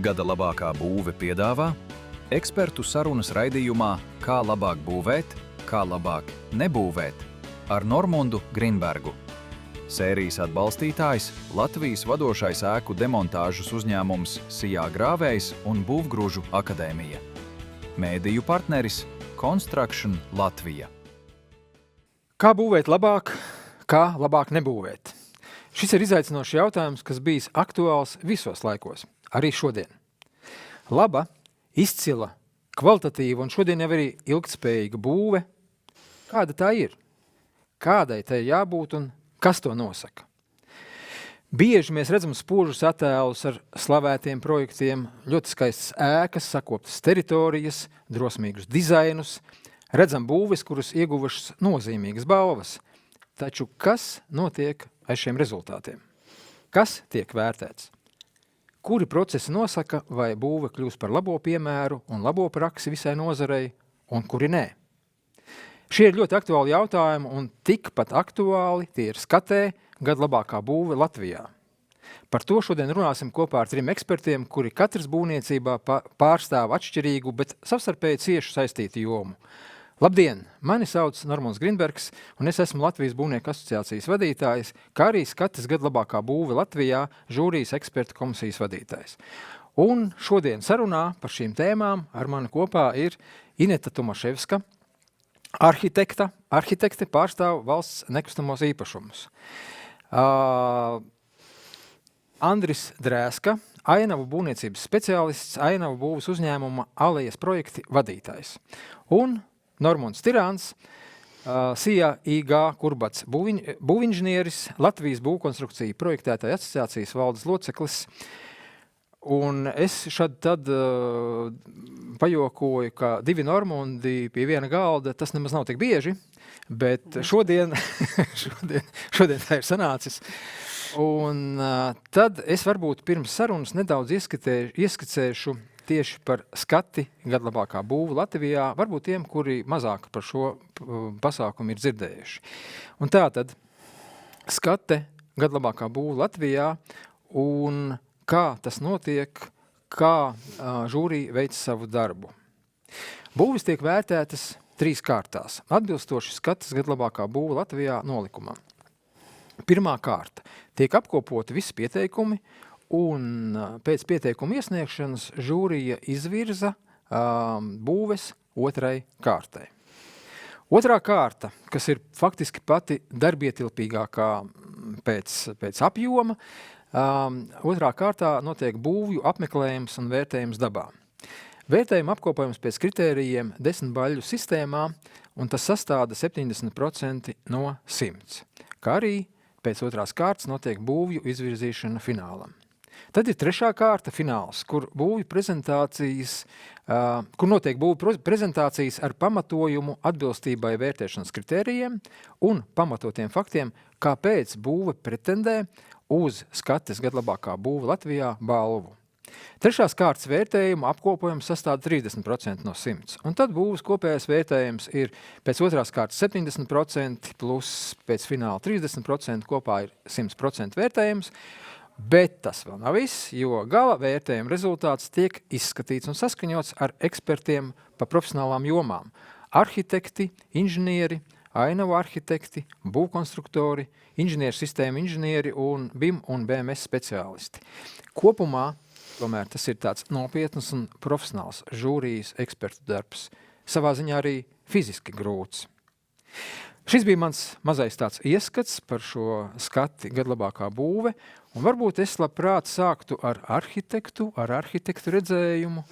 Gada labākā būve piedāvā ekspertu sarunas raidījumā Kā labāk būvēt, kā labāk nebūvēt ar Normundu Grinbergu. Sērijas atbalstītājs Latvijas vadošais ēku demontāžas uzņēmums Sijā Grāvējs un Būvgrūžu akadēmija. Mēdīju partneris Construction Latvija. Kā būvēt labāk, kā labāk nebūvēt? Šis ir izaicinošs jautājums, kas bijis aktuāls visos laikos, arī šodien. Laba, izcila, kvalitatīva un šodien jau arī ilgtspējīga būve. Kāda tā ir? Kādai tai jābūt un kas to nosaka? Bieži mēs redzam spožus attēlus ar slavētiem projektiem, ļoti skaistas ēkas, sakoptas teritorijas, drosmīgus dizainus, redzam būves, kuras ieguvušas nozīmīgas balvas. Taču kas notiek aiz šiem rezultātiem? Kas tiek vērtēts? Kuri procesi nosaka, vai būve kļūs par labo piemēru un labo praksi visai nozarei, un kuri nē? Šie ir ļoti aktuāli jautājumi, un tikpat aktuāli tie ir skatē Gada labākā būve Latvijā. Par to šodien runāsim kopā ar 3 ekspertiem, kuri katrs būvniecībā pārstāv atšķirīgu, bet savstarpēji cieši saistītu jomu. Labdien! Mani sauc Normunds Grinbergs, un es esmu Latvijas būvnieku asociācijas vadītājs, kā arī Skates Gada labākā būve Latvijā žūrijas ekspertu komisijas vadītājs. Un šodien sarunā par šīm tēmām ar mani kopā ir Ineta Tumaševska, arhitekte pārstāv valsts nekustamos īpašumus. Andris Drēska, ainavu būvniecības speciālists, ainavu būvas uzņēmuma Alejas projekti vadītājs. Un Normunds Tirāns, Sijā IG Kurbats būvinženieris, Latvijas būvkonstrukciju projektētāju asociācijas valdes loceklis. Un es šad tad pajokoju, ka 2 Normundi pie viena galda, tas nemaz nav tik bieži, bet šodien tā ir sanācis. Un tad es varbūt pirms sarunas nedaudz ieskicēšu tieši par skati Gada labākā būve Latvijā, varbūt tiem, kuri mazāk par šo pasākumu ir dzirdējuši. Un tātad skate Gada labākā būve Latvijā un kā tas notiek, kā žūrija veic savu darbu. Būvis tiek vērtētas 3 kārtās, atbilstoši Skates Gada labākā būve Latvijā nolikumam. Pirmā kārta tiek apkopoti visi pieteikumi, un pēc pieteikuma iesniegšanas žūrija izvirza būves 2. kārtai. 2. kārta, kas ir faktiski pati darbietilpīgākā pēc apjoma, 2. kārtā notiek būvju apmeklējums un vērtējums dabā. Vērtējuma apkopojums pēc kritērijiem 10 baļu sistēmā, un tas sastāda 70% no 100, kā arī pēc 2. kārtas notiek būvju izvirzīšana finālam. Tad ir 3. kārta fināls, kur notiek būvju prezentācijas ar pamatojumu atbilstībai vērtēšanas kritērijiem un pamatotiem faktiem, kāpēc būve pretendē uz Skates Gada labākā būve Latvijā balvu. 3. kārtas vērtējuma apkopojums sastāda 30% no 100, un tad būves kopējais vērtējums ir pēc 2. kārtas 70% plus pēc fināla 30%, kopā ir 100% vērtējums, bet tas vēl nav viss, jo gala vērtējuma rezultāts tiek izskatīts un saskaņots ar ekspertiem pa profesionālām jomām. Arhitekti, inženieri, ainavu arhitekti, būvkonstruktori, inženieru sistēmu inženieri un BIM un BMS speciālisti. Kopumā tomēr tas ir tāds nopietns un profesionāls žūrijas ekspertu darbs, savā ziņā arī fiziski grūts. Šis bija mans mazais tāds ieskats par šo skati Gada labākā būve, un varbūt es labprāt sāktu ar arhitektu redzējumu.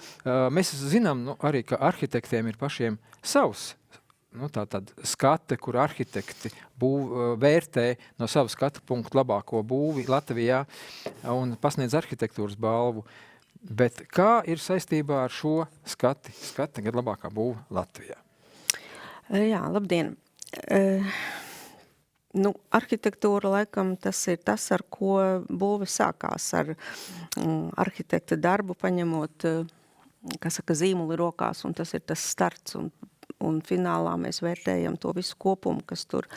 Mēs zinām arī, ka arhitektiem ir pašiem savs tātad skate, kur arhitekti vērtē no sava skatu punktu labāko būvi Latvijā un pasniedz arhitektūras balvu. Bet kā ir saistībā ar šo skati Gada labākā būve Latvijā? Jā, labdien! Arhitektūra laikam tas ir tas, ar ko būve sākās, ar arhitekta darbu paņemot, zīmuli rokās, un tas ir tas starts, un un finālā mēs vērtējam to visu kopumu, kas tur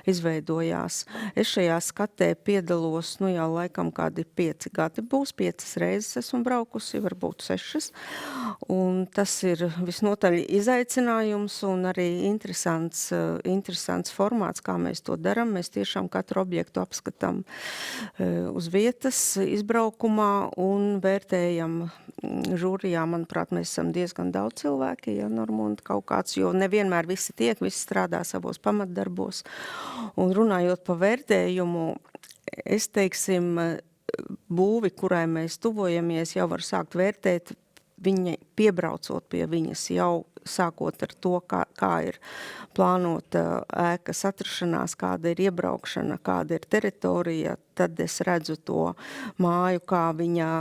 izveidojās. Es šajā skatē piedalos, jau laikam kādi 5 gadi būs, 5 reizes esmu braukusi, varbūt 6. Un tas ir visnotaļ izaicinājums un arī interesants formāts, kā mēs to daram. Mēs tiešām katru objektu apskatām uz vietas, izbraukumā un vērtējam žūrijā. Manuprāt, mēs esam diezgan daudz cilvēki, ja Normunda kaut kāds, jo nevienmēr visi visi strādā savos pamatdarbos. Un runājot par vērtējumu, es teiksim, būvi, kurai mēs tuvojamies, jau var sākt vērtēt viņa piebraucot pie viņas, jau sākot ar to, kā ir plānota ēkas atrašanās, kāda ir iebraukšana, kāda ir teritorija, tad es redzu to māju, kā viņa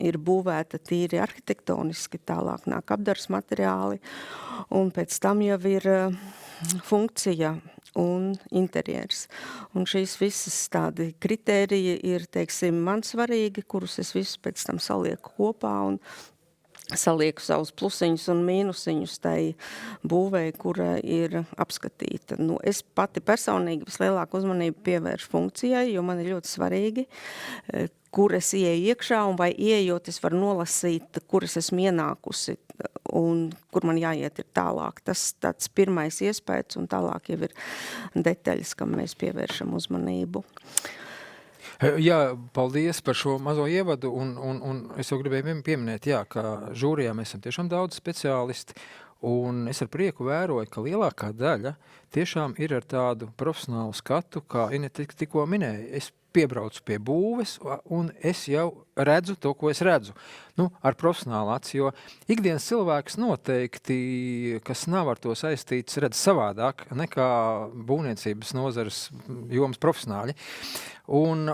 ir būvēta tīri arhitektoniski, tālāk nāk apdars materiāli, un pēc tam jau ir funkcija un interjers. Un šīs visas tādi kritēriji ir, teiksim, man svarīgi, kurus es visus pēc tam salieku kopā un salieku savus plusiņus un mīnusiņus tai būvei, kura ir apskatīta. Es pati personīgi vislielāku uzmanību pievēršu funkcijai, jo man ir ļoti svarīgi, kur es ieeju iekšā un vai ieejot es varu nolasīt, kur es esmu ienākusi un kur man jāiet ir tālāk. Tas tāds pirmais iespējas un tālāk jau ir detaļas, kam mēs pievēršam uzmanību. Jā, paldies par šo mazo ievadu, un es jau gribēju pieminēt, ka žūrijā mēs esam tiešām daudz speciālisti, un es ar prieku vēroju, ka lielākā daļa tiešām ir ar tādu profesionālu skatu, kā Inete tikko minēja. Es piebraucu pie būves, un es jau redzu to, ko es redzu. Ar profesionālu aci, jo ikdienas cilvēks noteikti, kas nav ar to saistīts, redz savādāk nekā būvniecības nozares jomas profesionāļi. Un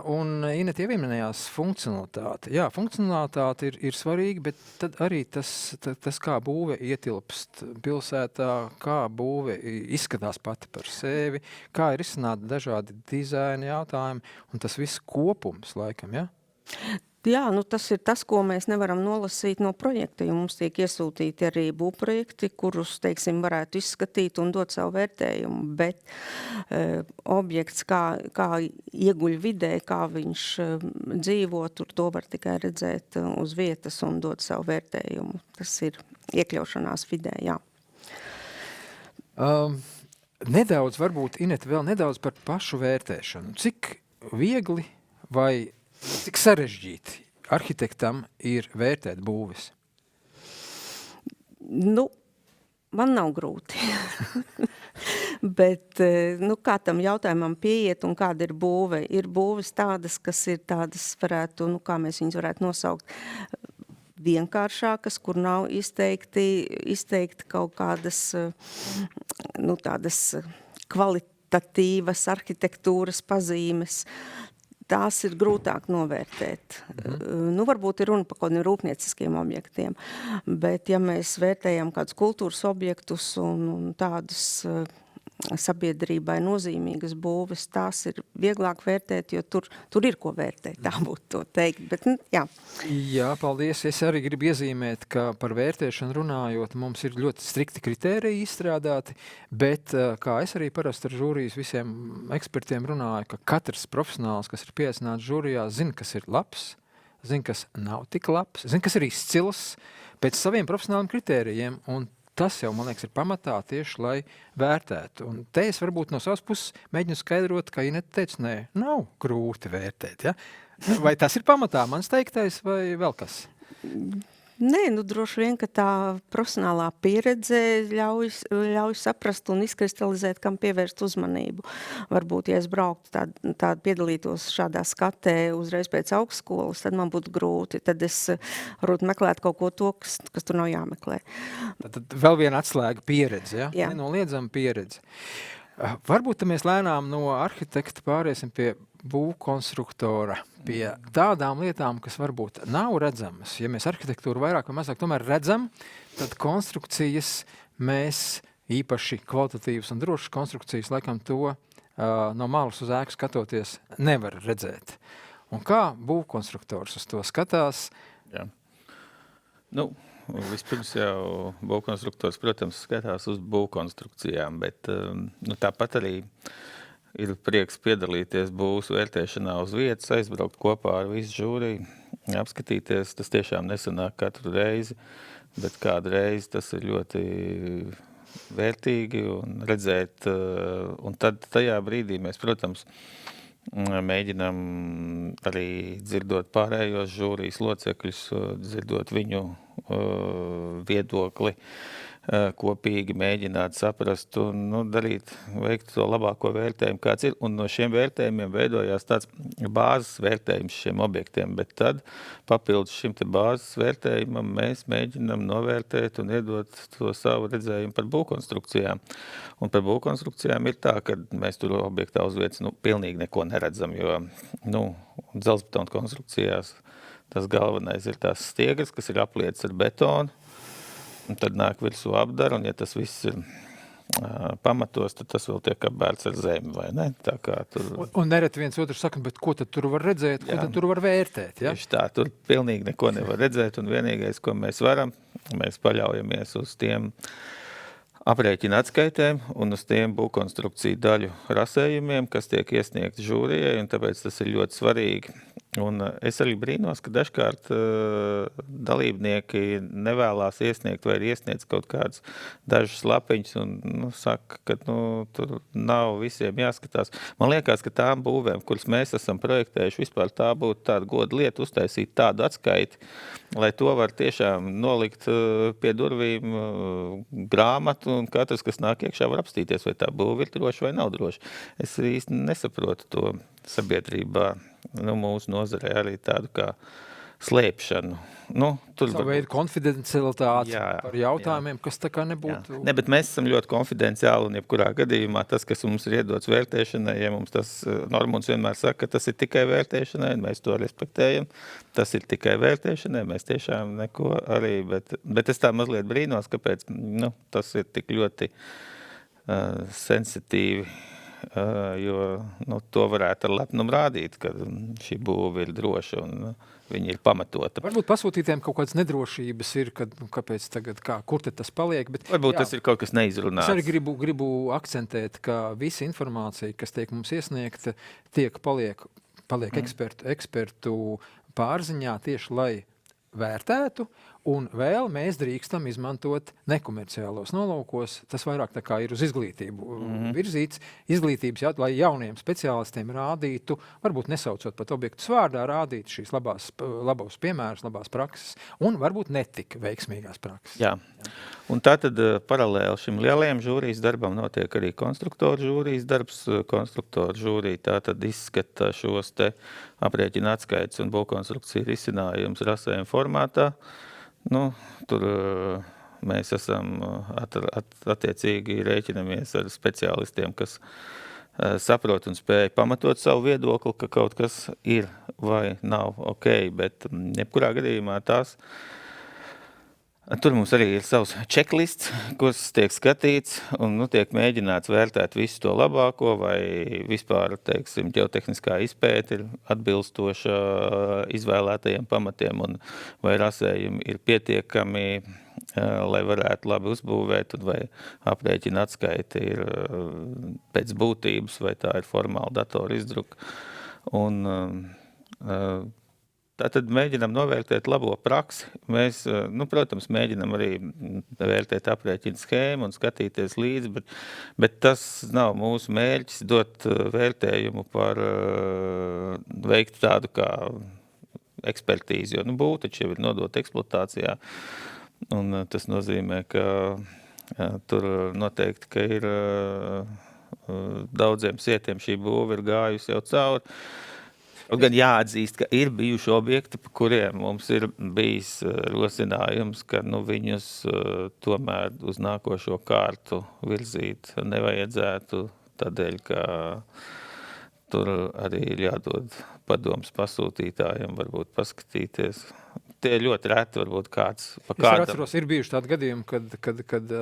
Inete jau pieminējās funkcionalitāte. Jā, funkcionalitāte ir svarīga, bet tad arī tas kā būve ietilpst pilsētā, kā būve izskatās pati par sevi, kā ir izsināti dažādi dizaina jautājumi, un tas viss kopums laikam, ja? Jā, tas ir tas, ko mēs nevaram nolasīt no projekta, jo mums tiek iesūtīti arī būvprojekti, kurus, teiksim, varētu izskatīt un dot savu vērtējumu, bet objekts, kā ieguļ vidē, kā viņš dzīvo, to var tikai redzēt uz vietas un dot savu vērtējumu. Tas ir iekļaušanās vidē, jā. Nedaudz, varbūt, Inete, vēl nedaudz par pašu vērtēšanu. Cik viegli vai cik sarežģīti arhitektam ir vērtēt būvis? Man nav grūti. Bet, kā tam jautājumam pieiet un kāda ir būve? Ir būves tādas, kas ir tādas, kā mēs viņas varētu nosaukt, vienkāršākas, kur nav izteikti kaut kādas, tādas kvalitatīvas arhitektūras pazīmes. Tās ir grūtāk novērtēt. Varbūt ir runa par kaut kādiem rūpnieciskiem objektiem, bet ja mēs vērtējam kādus kultūras objektus un tādus sabiedrībai nozīmīgas būves, tās ir vieglāk vērtēt, jo tur ir ko vērtēt, tā būtu to teikt. Bet, jā. Jā, paldies. Es arī gribu iezīmēt, ka par vērtēšanu runājot, mums ir ļoti strikti kritēriji izstrādāti, bet kā es arī parasti ar žūrijas visiem ekspertiem runāju, ka katrs profesionāls, kas ir pieaicināts žūrijā, zina, kas ir labs, zina, kas nav tik labs, zina, kas ir izcils pēc saviem profesionāliem kritērijiem, un tas jau, man liekas, ir pamatā tieši, lai vērtētu. Un te es varbūt no savas puses mēģinu skaidrot, ka Inete teica, nav grūti vērtēt. Ja? Vai tas ir pamatā mans teiktais vai vēl kas? Nē, droši vien, ka tā profesionālā pieredze ļauj saprast un izkristalizēt, kam pievērst uzmanību. Varbūt, ja es brauktu tādu piedalītos šādā skatē uzreiz pēc augstskolas, tad man būtu grūti. Tad es varbūt meklētu kaut ko to, kas tur nav jāmeklē. Tad vēl viena atslēga pieredze, ja? Jā. Nenoliedzama pieredze. Varbūt mēs lēnām no arhitekta pāriesim pie būvkonstruktora, pie tādām lietām, kas varbūt nav redzamas. Ja mēs arhitektūru vairāk vai mazāk tomēr redzam, tad konstrukcijas mēs īpaši kvalitatīvas un drošas konstrukcijas laikam to no malas uz ēku skatoties nevar redzēt. Un kā būvkonstruktors uz to skatās? Jā. vispirms jau būvkonstruktors, protams, skatās uz būvkonstrukcijām, bet tāpat arī ir prieks piedalīties būvs vērtēšanā uz vietas, aizbraukt kopā ar visu žūriju, apskatīties. Tas tiešām nesanāk katru reizi, bet kādu reizi tas ir ļoti vērtīgi un redzēt. Un tad tajā brīdī mēs, protams, mēģinām arī dzirdot pārējos žūrijas locekļus, dzirdot viņu viedokli, kopīgi mēģināt saprast un veikt to labāko vērtējumu, kāds ir. Un no šiem vērtējumiem veidojās tāds bāzes vērtējums šiem objektiem, bet tad papildus šim te bāzes vērtējumam mēs mēģinām novērtēt un iedot to savu redzējumu par būvkonstrukcijām. Un par būvkonstrukcijām ir tā, ka mēs tur objektā uz vietas pilnīgi neko neredzam, jo dzelzbetona konstrukcijās tas galvenais ir tās stiegras, kas ir aplietas ar betonu. Un tad nāk virsū apdara, un ja tas viss ir pamatos, tad tas vēl tiek apbērts ar zemi, vai ne? Tā kā tur... Un nereti viens otrs saka, bet ko tad tur var redzēt, ko tad tur var vērtēt, ja? Tieši tā, tur pilnīgi neko nevar redzēt, un vienīgais, ko mēs varam, mēs paļaujamies uz tiem aprēķina atskaitēm un uz tiem būvkonstrukciju daļu rasējumiem, kas tiek iesniegti žūrijai, un tāpēc tas ir ļoti svarīgi. Un es arī brīnos, ka dažkārt dalībnieki nevēlās iesniegt vai ir iesniedz kaut kādas dažas lapiņas un saka, ka tur nav visiem jāskatās. Man liekas, ka tām būvēm, kuras mēs esam projektējuši, vispār tā būtu tāda goda lieta uztaisīt tādu atskaiti, lai to var tiešām nolikt pie durvīm grāmatu un katrs, kas nāk iekšā, var apstīties, vai tā būva ir droša vai nav droša. Es īsti nesaprotu to sabiedrībā. Mūsu nozarē arī tādu kā slēpšanu. Savu veidu konfidencialitāti par jautājumiem, kas tā kā nebūtu... Ne, bet mēs esam ļoti konfidenciāli un jebkurā gadījumā tas, kas mums ir iedots vērtēšanai, ja mums tas Normunds vienmēr saka, ka tas ir tikai vērtēšanai, un mēs to respektējam, tas ir tikai vērtēšanai, mēs tiešām neko arī, bet es tā mazliet brīnos, kāpēc tas ir tik ļoti sensitīvi, jo to varētu ar lepnumu rādīt, ka šī būva ir droša un viņa ir pamatota. Varbūt pasūtītiem kaut kādas nedrošības ir, kad, kāpēc tagad, kur te tas paliek, bet... Varbūt tas ir kaut kas neizrunāts. Es arī gribu akcentēt, ka visa informācija, kas tiek mums iesniegta, paliek ekspertu pārziņā tieši, lai vērtētu, un vēl mēs drīkstam izmantot nekomerciālos nolūkos. Tas vairāk tā kā ir uz izglītību virzīts. Izglītības, lai jauniem speciālistiem rādītu, varbūt nesaucot pat objektus vārdā, rādītu šīs labos piemērus, labās prakses, un varbūt netik veiksmīgās prakses. Jā. Un tātad paralēli šim lielajam žūrijas darbam notiek arī konstruktoru žūrijas darbs. Konstruktoru žūrija tātad izskata šos te aprēķina atskaits un būvkonstrukcija risinājums rasējuma formātā. Tur mēs esam attiecīgi rēķinamies ar speciālistiem, kas saprot un spēj pamatot savu viedokli, ka kaut kas ir vai nav ok, bet jebkurā gadījumā tur mums arī ir savs checklists, kurš tiek skatīts un tiek mēģināts vērtēt visu to labāko, vai vispār, teiksim, ģeotehniskā izpēte ir atbilstoša izvēlētajiem pamatiem un vai rasējumi ir pietiekami, lai varētu labi uzbūvēt, un vai aprēķina atskaite ir pēc būtības, vai tā ir formāla datora izdruka. Un tātad mēģinam novērtēt labo praksi. Mēs, protams, mēģinam arī vērtēt aprēķinu schēmu un skatīties līdzi, bet tas nav mūsu mērķis dot vērtējumu par veikt tādu kā ekspertīzi, jo būtu taču jau ir nodot eksploatācijā. Un tas nozīmē, ka tur noteikti, ka ir daudziem sietiem šī būva ir gājusi jau cauri. Un gan jāatzīst, ka ir bijuši objekti, pa kuriem mums ir bijis rosinājums, ka viņus tomēr uz nākošo kārtu virzīt nevajadzētu, tādēļ, ka tur arī ir jādod padoms pasūtītājiem, varbūt paskatīties. tie ļoti reti varbūt kāds pa Es kādam. atceros, ir bijuši tādi gadījumi, kad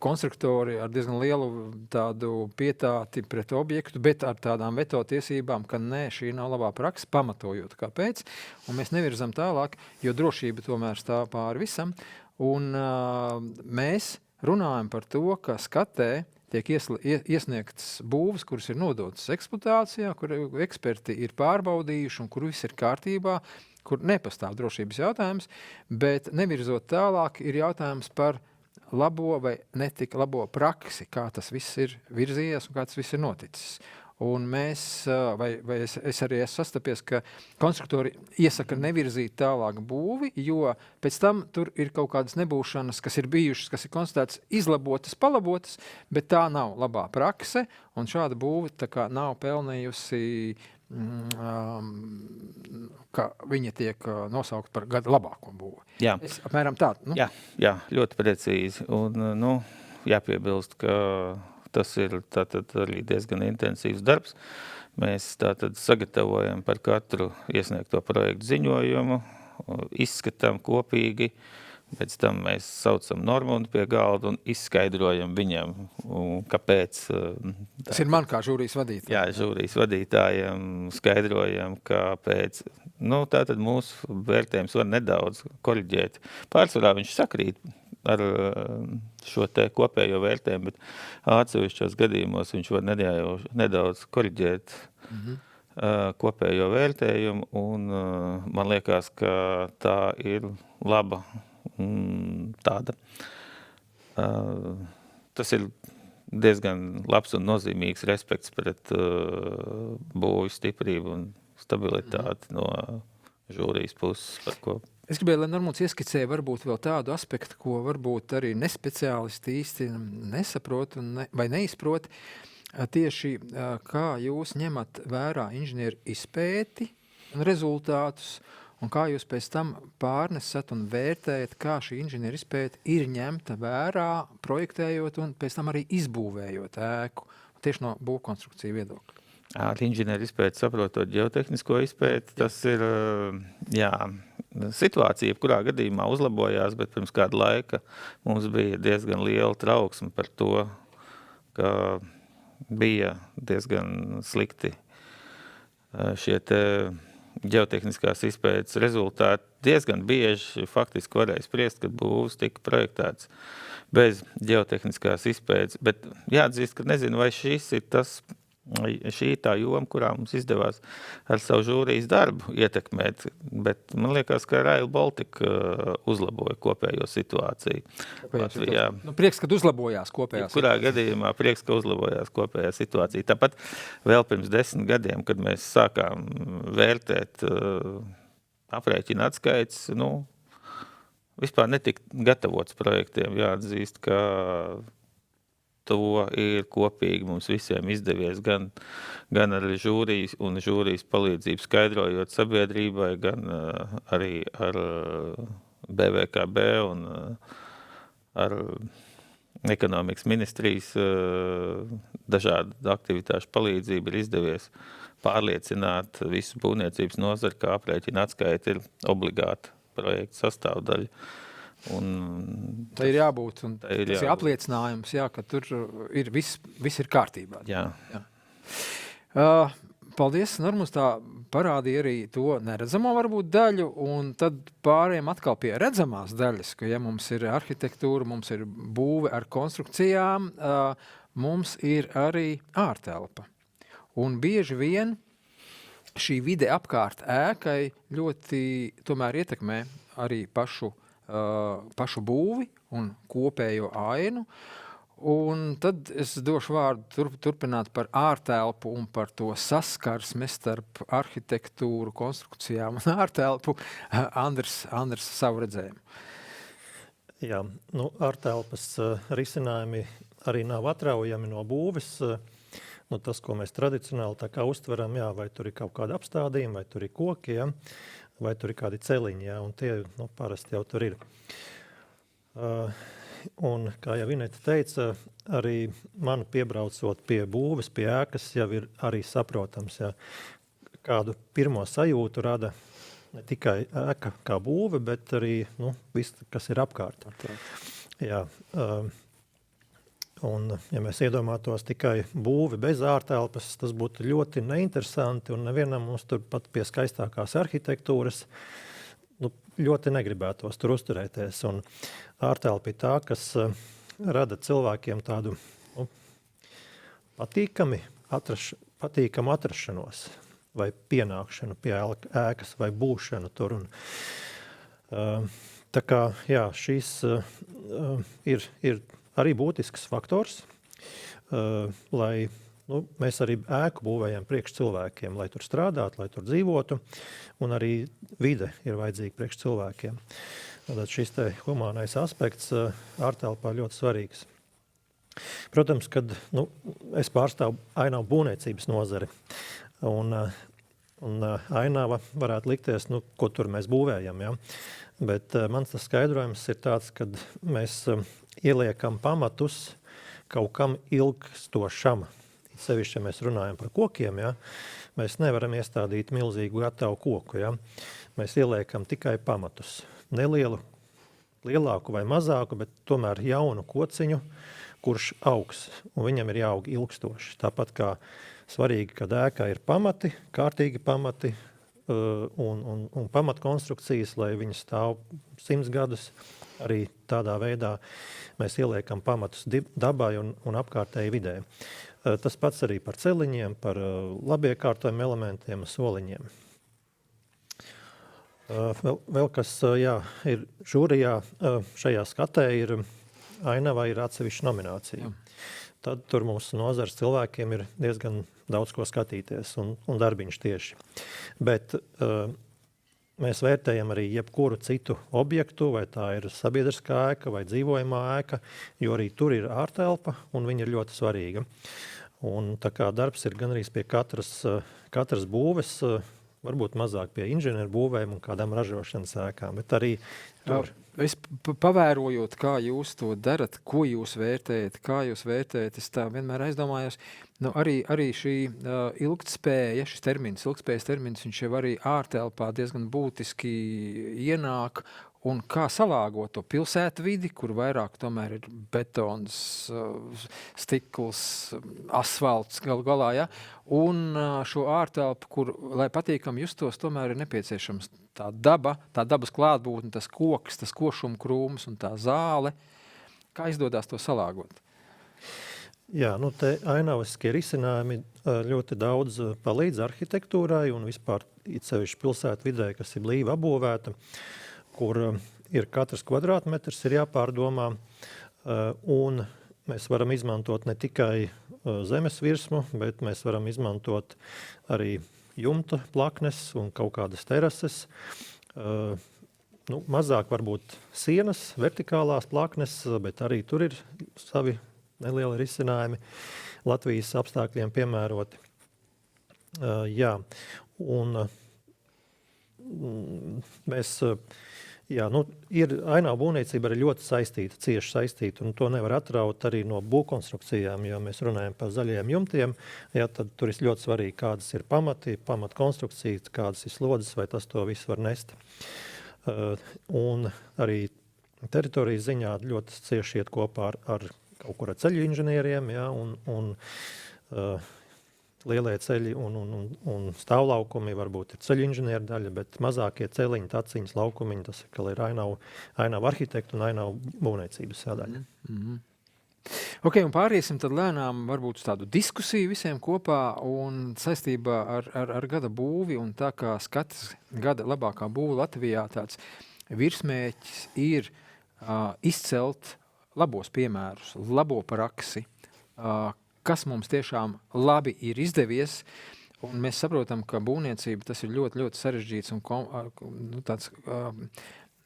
konstruktori ar diezgan lielu tādu pietāti pret objektu, bet ar tādām veto tiesībām, ka nē, šī nav labā praksa, pamatojot kāpēc, un mēs nevirzam tālāk, jo drošība tomēr stāv pāri visam, un mēs runājam par to, ka skatē tiek iesniegtas būvas, kuras ir nodotas eksploatācijā, kur eksperti ir pārbaudījuši un kur viss ir kārtībā, kur nepastāv drošības jautājums, bet nevirzot tālāk ir jautājums par labo vai netika labo praksi, kā tas viss ir virzījies un kā tas viss ir noticis. Un mēs, vai es arī esmu sastapies, ka konstruktori iesaka nevirzīt tālāk būvi, jo pēc tam tur ir kaut kādas nebūšanas, kas ir bijušas, kas ir konstatētas izlabotas, palabotas, bet tā nav labā prakse, un šāda būve tā kā nav pelnījusi, ka viņa tiek nosaukt par gada labāko būvi. Jā. Es apmēram tā. Jā, ļoti precīzi. Un, jāpiebilst, ka tas ir tātad arī diezgan intensīvs darbs. Mēs tātad sagatavojam par katru iesniegto projektu ziņojumu, izskatām kopīgi, pēc tam mēs saucam Normundu pie galda un izskaidrojam viņam, kāpēc. Tas ir man kā žūrijas vadītājiem. Jā, žūrijas vadītājiem skaidrojam, kāpēc. Tātad mūsu vērtējums var nedaudz koriģēt. Pārsvarā viņš sakrīt ar šo te kopējo vērtējumu, bet atsevišķos gadījumos viņš var nedaudz koriģēt kopējo vērtējumu, un man liekas, ka tā ir laba tāda. Tas ir diezgan labs un nozīmīgs respekts pret būvju stiprību un stabilitāti no žūrijas puses, par ko. Es gribēju, lai Normunds ieskicēja varbūt vēl tādu aspektu, ko varbūt arī nespeciālisti īsti nesaprot vai neizprot. Tieši kā jūs ņemat vērā inženieru izpēti un rezultātus, un kā jūs pēc tam pārnesat un vērtējat, kā šī inženieru izpēte ir ņemta vērā, projektējot un pēc tam arī izbūvējot ēku, tieši no būvkonstrukcija viedokļa. Ar inženieru izpēti saprotot ģeotehnisko izpēti, tas ir, situācija, kurā gadījumā uzlabojās, bet pirms kāda laika mums bija diezgan liela trauksme par to, ka bija diezgan slikti šie te ģeotehniskās izpētes rezultāti. Diezgan bieži faktiski varēja spriest, kad būvs tika projektēts bez ģeotehniskās izpētes, bet jāatzīst, ka nezinu, vai šī tā joma, kurā mums izdevās ar savu žūrijas darbu ietekmēt, bet man liekas, ka Rail Baltica uzlaboja kopējo situāciju. Latvijā. Prieks, kad uzlabojās kopējā situācija. Kurā gadījumā prieks, ka uzlabojās kopējā situācija. Tāpat vēl pirms 10 gadiem, kad mēs sākām vērtēt aprēķina atskaits, vispār netika gatavots projektiem. Jāatzīst, ka to ir kopīgi mums visiem izdevies gan ar žūrijas un žūrijas palīdzību skaidrojot sabiedrībai, gan arī ar BVKB un ar ekonomikas ministrijas dažādu aktivitāšu palīdzību ir izdevies pārliecināt visu būvniecības nozari, ka aprēķina atskaita ir obligāta projekta sastāvdaļa. Tā ir jābūt, un tas ir apliecinājums, ka tur ir viss ir kārtībā. Jā. Paldies, Normunds tā parādīja arī to neredzamo varbūt daļu, un tad pārējām atkal pie redzamās daļas, ka mums ir arhitektūra, mums ir būve ar konstrukcijām, mums ir arī ārtelpa. Un bieži vien šī vide apkārt ēkai ļoti tomēr ietekmē arī pašu būvi un kopējo ainu. Un tad es došu vārdu turpināt par ārtelpu un par to saskarsmi starp arhitektūru, konstrukcijām un ārtelpu. Andrs savu redzējumu. Jā, ārtelpas risinājumi arī nav atraujami no būves. Tas, ko mēs tradicionāli tā kā uztveram, vai tur ir kaut kāda apstādījuma, vai tur ir koki, vai tur ir kādi celiņi, un tie parasti jau tur ir. Un, kā jau Vineta teica, arī man piebraucot pie būves, pie ēkas, jau ir arī saprotams, kādu pirmo sajūtu rada ne tikai ēka kā būve, bet arī viss, kas ir apkārt. Jā, un, ja mēs iedomātos tikai būvi bez ārtelpas, tas būtu ļoti neinteresanti, un nevienam mums tur pat pie skaistākās arhitektūras ļoti negribētos tur uzturēties. Un ārtelpa ir tā, kas rada cilvēkiem tādu patīkamu atrašanos vai pienākšanu pie ēkas vai būšanu tur. Un, tā kā, jā, šis ir arī būtisks faktors, lai mēs arī ēku būvējam priekš cilvēkiem, lai tur strādātu, lai tur dzīvotu, un arī vide ir vajadzīga priekš cilvēkiem. Tātad šis te humānais aspekts ārtelpā ļoti svarīgs. Protams, kad es pārstāvu ainavu būvniecības nozari, un ainava varētu likties, ko tur mēs būvējam, ja? Bet mans tas skaidrojums ir tāds, kad mēs ieliekam pamatus kaut kam ilgstošam. Sevišķi, ja mēs runājam par kokiem, ja? Mēs nevaram iestādīt milzīgu gatavu koku. Ja? Mēs ieliekam tikai pamatus. Nelielu, lielāku vai mazāku, bet tomēr jaunu kociņu, kurš augs, un viņam ir jāaug ilgstoši. Tāpat kā svarīgi, kad ēkā ir pamati, kārtīgi pamati un pamatkonstrukcijas, lai viņi stāv 100 gadus. Arī tādā veidā mēs ieliekam pamatus dabai un apkārtēji vidē. Tas pats arī par celiņiem, par labiekārtojumiem elementiem un soliņiem. Vēl kas ir žūrijā, šajā skatē ir ainavā ir atsevišķa nominācija. Tad tur mūsu nozares cilvēkiem ir diezgan daudz ko skatīties un darbiņš tieši. Bet mēs vērtējam arī jebkuru citu objektu, vai tā ir sabiedriskā ēka vai dzīvojamā ēka, jo arī tur ir ārtelpa un viņa ir ļoti svarīga. Un tā kā darbs ir gan arī pie katras būves, varbūt mazāk pie inženieru būvēm un kādām ražošanas ēkām, bet arī tur. Es pavērojot, kā jūs to darat, ko jūs vērtējat, es tā vienmēr aizdomājos, arī šī ilgtspēja, šis termins, ilgtspējas termins, viņš jau arī ārtelpā diezgan būtiski ienāk, un kā salāgot to pilsētu vidi, kur vairāk tomēr ir betons, stikls, asfalts galu galā, ja? Un šo ārtelpu, kur, lai patīkam justos, tomēr ir nepieciešams tā dabas klātbūtne, tas koks, tas košuma krūms un tā zāle. Kā izdodās to salāgot? Jā, te ainavaskie risinājumi ļoti daudz palīdz arhitektūrai un vispār sevišķi pilsētu vidē, kas ir blīvi apbūvēta, kur ir katrs kvadrātmetrs ir jāpārdomā, un mēs varam izmantot ne tikai zemes virsmu, bet mēs varam izmantot arī jumta plaknes un kaut kādas terases. Mazāk varbūt sienas, vertikālās plaknes, bet arī tur ir savi nelieli risinājumi Latvijas apstākļiem piemēroti. Jā, un mēs... ir ainavu būvniecība arī ļoti saistīta, cieši saistīta, un to nevar atraut arī no būvkonstrukcijām, ja mēs runājam par zaļajiem jumtiem, tad tur ir ļoti svarīgi, kādas ir pamati, pamatkonstrukcijas, kādas ir slodzes, vai tas to visu var nest. Un arī teritorijas ziņā ļoti cieši iet kopā ar kaut kur ar ceļu inženieriem, un lielie ceļi un stāvlaukumi varbūt ir ceļu inženieru daļa, bet mazākie celiņi, taciņas, laukumiņi, tas ir ainavu arhitektu un ainavu būvniecības sadaļa. Ok, un pāriesim tad lēnām varbūt uz tādu diskusiju visiem kopā un saistībā ar gada būvi, un tā kā skats gada labākā būva Latvijā, tāds virsmēķis ir izcelt labos piemērus, labo praksi, kas mums tiešām labi ir izdevies, un mēs saprotam, ka būvniecība tas ir ļoti, ļoti sarežģīts un tāds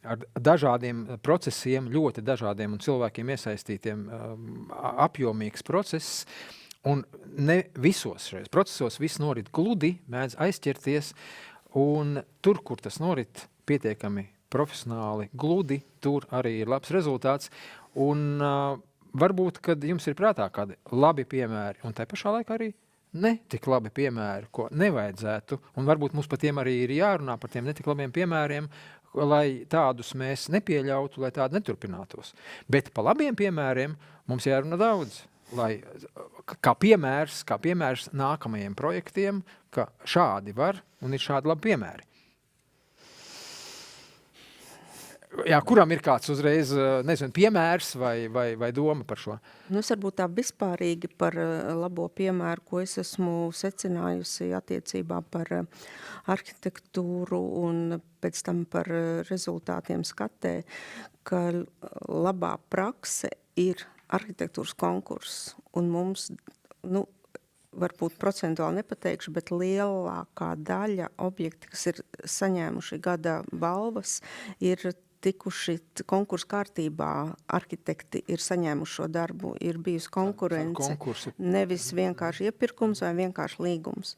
ar dažādiem procesiem, ļoti dažādiem un cilvēkiem iesaistītiem apjomīgs process, un ne visos šajos procesos viss norit gludi, mēdz aizķerties, un tur, kur tas norit pietiekami profesionāli, gludi, tur arī ir labs rezultāts, un varbūt, kad jums ir prātā kādi labi piemēri, un tai pašā laikā arī ne tik labi piemēri, ko nevajadzētu, un varbūt mums par tiem arī ir jārunā, par tiem netik labiem piemēriem, lai tādus mēs nepieļautu, lai tādi neturpinātos. Bet par labiem piemēriem mums jārunā daudz, lai kā piemērs nākamajiem projektiem, ka šādi var un ir šādi labi piemēri. Jā, kuram ir kāds uzreiz, nezinu, piemērs vai doma par šo? Nu, es varbūt tā vispārīgi par labo piemēru, ko es esmu secinājusi attiecībā par arhitektūru un pēc tam par rezultātiem skatē, ka labā prakse ir arhitektūras konkurss. Un mums, nu, varbūt procentuāli nepateikšu, bet lielākā daļa objekti, kas ir saņēmuši gada balvas, ir tikuši konkursu kārtībā, arhitekti ir saņēmuši šo darbu, ir bijusi konkurence, nevis vienkārši iepirkums vai vienkārši līgums.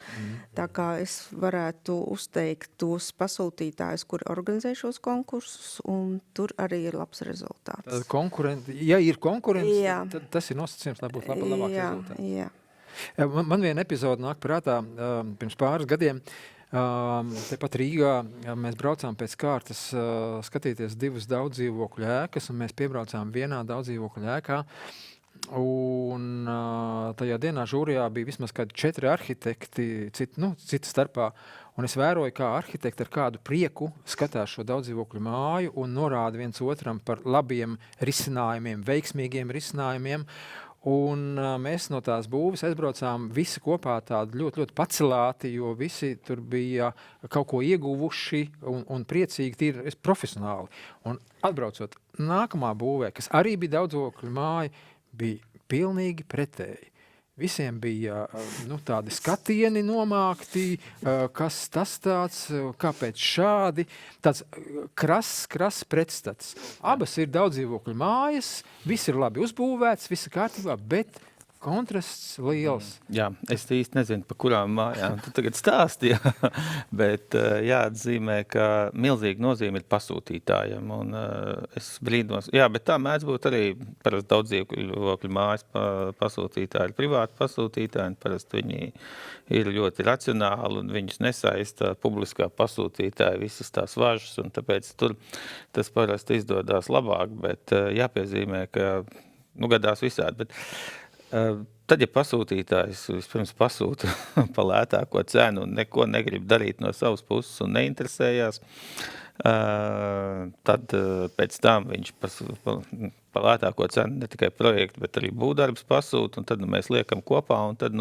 Tā kā es varētu uzteikt tos pasūtītājus, kuri organizē šos konkursus, un tur arī ir labs rezultāts. Ja ir konkurence, Jā. tad tas ir nosacījums, lai būtu labāk rezultāts. Jā. Man viena epizode nāk prātā pirms pāris gadiem. Tepat Rīgā mēs braucām pēc kārtas skatīties 2 daudzdzīvokļu ēkas, un mēs piebraucām vienā daudzdzīvokļu ēkā. Un tajā dienā žūrijā bija vismaz kādi 4 arhitekti, cita starpā. Un es vēroju, kā arhitekti ar kādu prieku skatās šo daudzdzīvokļu māju un norāda viens otram par labiem risinājumiem, veiksmīgiem risinājumiem. Un mēs no tās būves aizbraucām visi kopā tādi ļoti, ļoti pacelāti, jo visi tur bija kaut ko ieguvuši un priecīgi tīri profesionāli. Un atbraucot nākamā būvē, kas arī bija daudzdzīvokļu māja, bija pilnīgi pretēji. Visiem bija tādi skatieni nomākti, kas tas tāds, kāpēc šādi, tāds krass pretstats. Abas ir daudzdzīvokļu mājas, viss ir labi uzbūvēts, viss ir kārtībā, bet kontrasts liels. Jā, es īsti nezinu, pa kurām mājām tu tagad stāsti, bet jāatzīmē, ka milzīga nozīme ir pasūtītājiem. Un es brīnos, bet tā mēdz būt arī parasti daudzdzīvokļu mājas pasūtītāji, privāti pasūtītāji, un parasti viņi ir ļoti racionāli un viņus nesaista publiskā pasūtītāja visas tās važas, un tāpēc tur tas parasti izdodās labāk, bet jāpiezīmē, ka gadās visādi, bet tad, ja pasūtītājs vispirms pasūta pa lētāko cenu un neko negrib darīt no savas puses un neinteresējās, tad pēc tam viņš pa lētāko cenu ne tikai projektu, bet arī būvdarbus pasūta, un tad mēs liekam kopā, un tad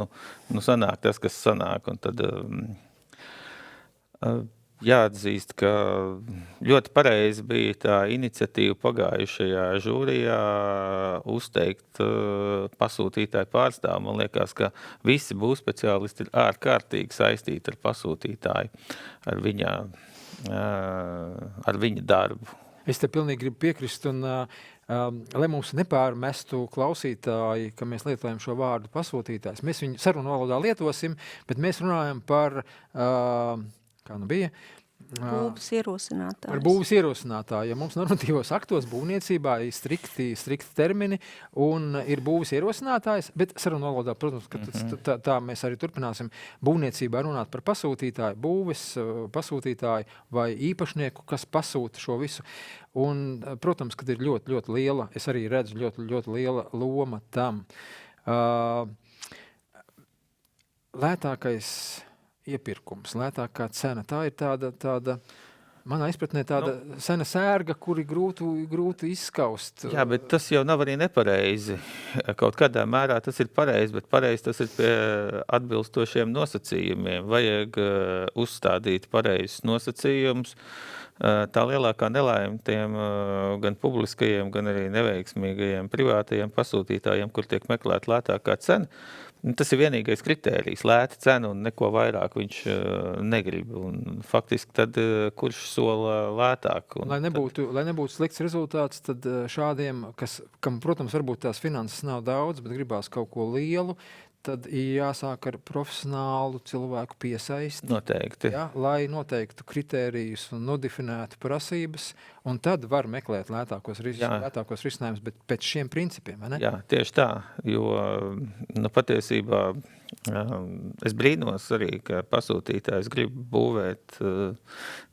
sanāk tas, kas sanāk. Un tad jāatzīst, ka ļoti pareizi bija tā iniciatīva pagājušajā žūrijā uzteikt pasūtītāju pārstāvu. Man liekas, ka visi būvspeciālisti ir ārkārtīgi saistīti ar pasūtītāju, ar viņa darbu. Es te pilnīgi gribu piekrist, un lai mums nepārmestu klausītāji, ka mēs lietojam šo vārdu pasūtītājs. Mēs viņu sarunu valodā lietosim, bet mēs runājam par kā bija? Būvs ierosinātājs. Par būvs ierosinātāju. Ja mums normatīvos aktos būvniecībā ir strikti termini un ir būvs ierosinātājs, bet sarunu valodā, protams, ka tā mēs arī turpināsim būvniecībā runāt par pasūtītāju, būves pasūtītāju vai īpašnieku, kas pasūta šo visu. Un, protams, kad ir ļoti, ļoti liela, es arī redzu ļoti, ļoti liela loma tam. Lētākais iepirkums, lētākā cena. Tā ir tāda manā izpratnē tāda sena sērga, kuri grūti izskaust. Jā, bet tas jau nav arī nepareizi. Kaut kādā mērā tas ir pareizi, bet pareizi tas ir pie atbilstošiem nosacījumiem. Vajag uzstādīt pareizus nosacījumus. Tā lielākā nelaime tiem gan publiskajiem, gan arī neveiksmīgajiem privātajiem pasūtītājiem, kur tiek meklēt lētākā cena, tas ir vienīgais kritērijs, lēta cena un neko vairāk viņš negrib. Un faktiski tad kurš sola lētāk? Lai nebūtu slikts rezultāts, tad šādiem, kam, protams, varbūt tās finanses nav daudz, bet gribās kaut ko lielu, tad jāsāk ar profesionālu cilvēku piesaisti. Noteikti. Ja, lai noteiktu kritērijus un nodefinētu prasības, un tad var meklēt lētākos risinājumus, bet pēc šiem principiem, vai ne? Jā, tieši tā, jo patiesībā Es brīnos arī, ka pasūtītājs grib būvēt,